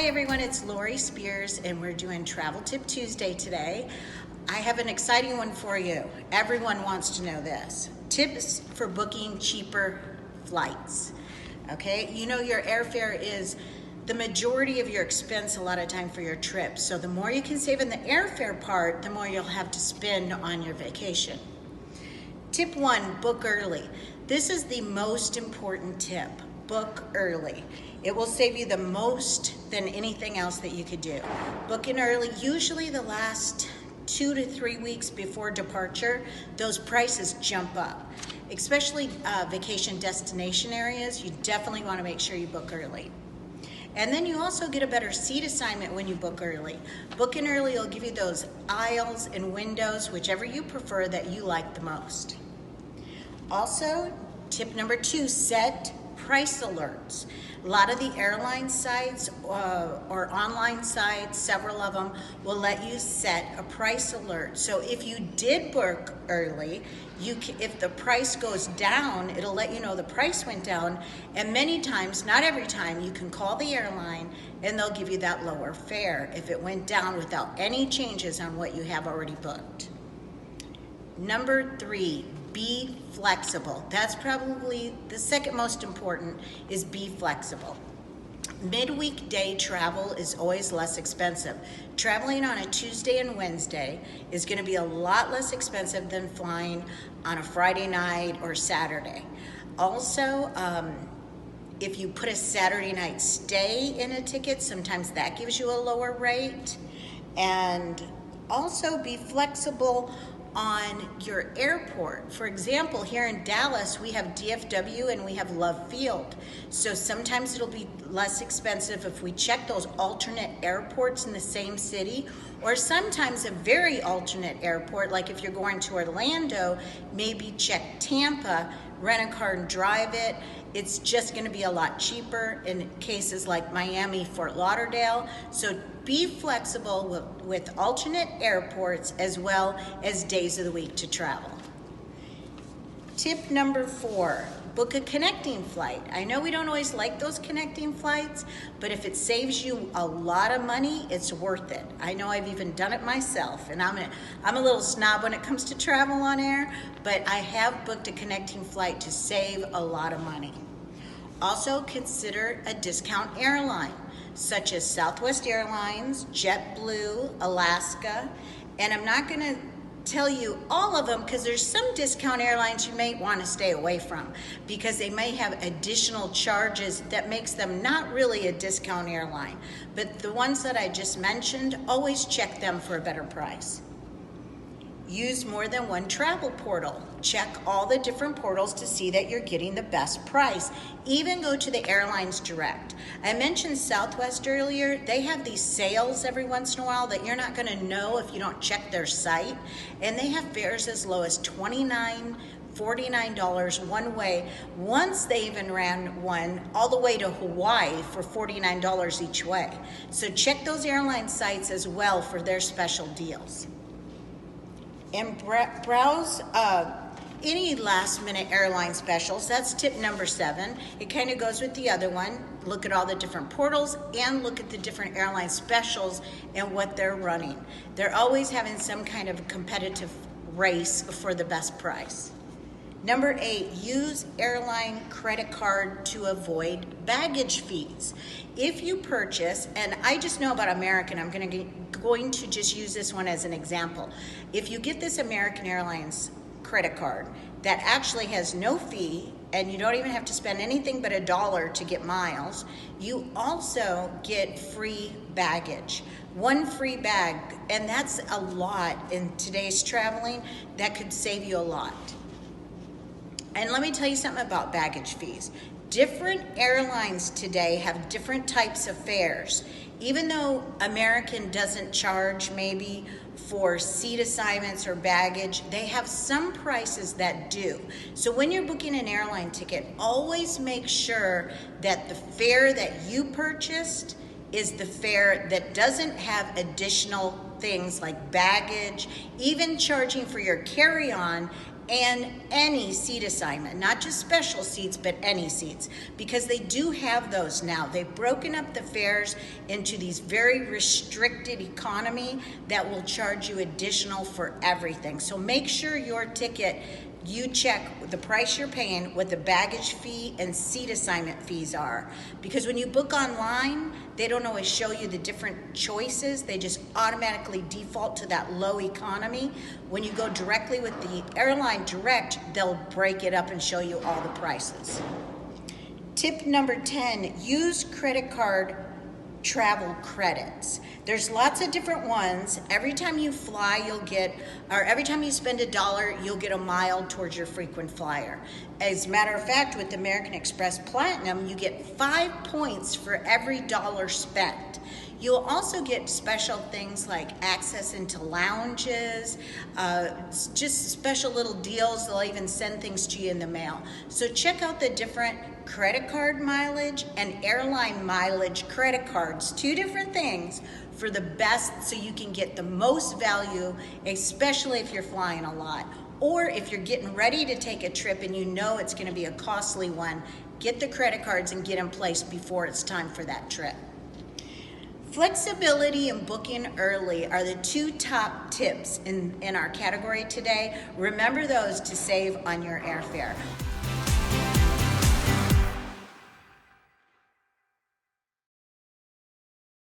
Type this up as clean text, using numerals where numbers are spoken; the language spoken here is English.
Hi everyone, it's Lori Speers and we're doing Travel Tip Tuesday today. I have an exciting one for you. Everyone wants to know this. Tips for booking cheaper flights. Okay, you know your airfare is the majority of your expense a lot of time for your trip. So the more you can save in the airfare part, the more you'll have to spend on your vacation. Tip 1, book early. This is the most important tip. Book early. It will save you the most than anything else that you could do. Booking early, usually the last 2 to 3 weeks before departure, those prices jump up. Especially vacation destination areas, you definitely want to make sure you book early. And then you also get a better seat assignment when you book early. Booking early will give you those aisles and windows, whichever you prefer that you like the most. Also, tip number 2, set price alerts. A lot of the airline sites or online sites, several of them, will let you set a price alert. So if you did book early, if the price goes down, it'll let you know the price went down. And many times, not every time, you can call the airline and they'll give you that lower fare if it went down without any changes on what you have already booked. Number 3, be flexible. That's probably the second most important, is be flexible. Midweek day travel is always less expensive. Traveling on a Tuesday and Wednesday is going to be a lot less expensive than flying on a Friday night or Saturday. Also, if you put a Saturday night stay in a ticket, sometimes that gives you a lower rate. And also be flexible on your airport. For example, here in Dallas, we have DFW and we have Love Field. So sometimes it'll be less expensive if we check those alternate airports in the same city, or sometimes a very alternate airport, like if you're going to Orlando, maybe check Tampa, rent a car and drive it. It's just gonna be a lot cheaper in cases like Miami, Fort Lauderdale. So be flexible with alternate airports as well as days of the week to travel. Tip number 4, book a connecting flight. I know we don't always like those connecting flights, but if it saves you a lot of money, it's worth it. I know I've even done it myself, and I'm a little snob when it comes to travel on air, but I have booked a connecting flight to save a lot of money. Also consider a discount airline, such as Southwest Airlines, JetBlue, Alaska, and I'm not gonna tell you all of them because there's some discount airlines you may want to stay away from because they may have additional charges that makes them not really a discount airline. But the ones that I just mentioned, always check them for a better price. Use more than one travel portal. Check all the different portals to see that you're getting the best price. Even go to the airlines direct. I mentioned Southwest earlier. They have these sales every once in a while that you're not going to know if you don't check their site. And they have fares as low as $29, $49 one way. Once they even ran one all the way to Hawaii for $49 each way. So check those airline sites as well for their special deals. And browse any last minute airline specials. That's tip number 7. It kind of goes with the other one. Look at all the different portals and look at the different airline specials and what they're running. They're always having some kind of competitive race for the best price. Number 8, use airline credit card to avoid baggage fees. If you purchase, and I just know about American, I'm going to just use this one as an example. If you get this American Airlines credit card that actually has no fee and you don't even have to spend anything but $1 to get miles, you also get free baggage. One free bag, and that's a lot in today's traveling. That could save you a lot. And let me tell you something about baggage fees. Different airlines today have different types of fares. Even though American doesn't charge maybe for seat assignments or baggage, they have some prices that do. So when you're booking an airline ticket, always make sure that the fare that you purchased is the fare that doesn't have additional things like baggage, even charging for your carry-on and any seat assignment, not just special seats, but any seats, because they do have those now. They've broken up the fares into these very restricted economy that will charge you additional for everything. So make sure your ticket, you check the price you're paying, what the baggage fee and seat assignment fees are. Because when you book online, they don't always show you the different choices. They just automatically default to that low economy. When you go directly with the airline direct, they'll break it up and show you all the prices. Tip number 10, use credit card travel credits. There's lots of different ones. Every time you fly, you'll get, or every time you spend $1, you'll get a mile towards your frequent flyer. As a matter of fact, with American Express Platinum, you get 5 points for every $1 spent. You'll also get special things like access into lounges, just special little deals. They'll even send things to you in the mail. So check out the different credit card mileage and airline mileage credit cards, 2 different things for the best, so you can get the most value, especially if you're flying a lot. Or if you're getting ready to take a trip and you know it's gonna be a costly one, get the credit cards and get in place before it's time for that trip. Flexibility and booking early are the 2 top tips in our category today. Remember those to save on your airfare.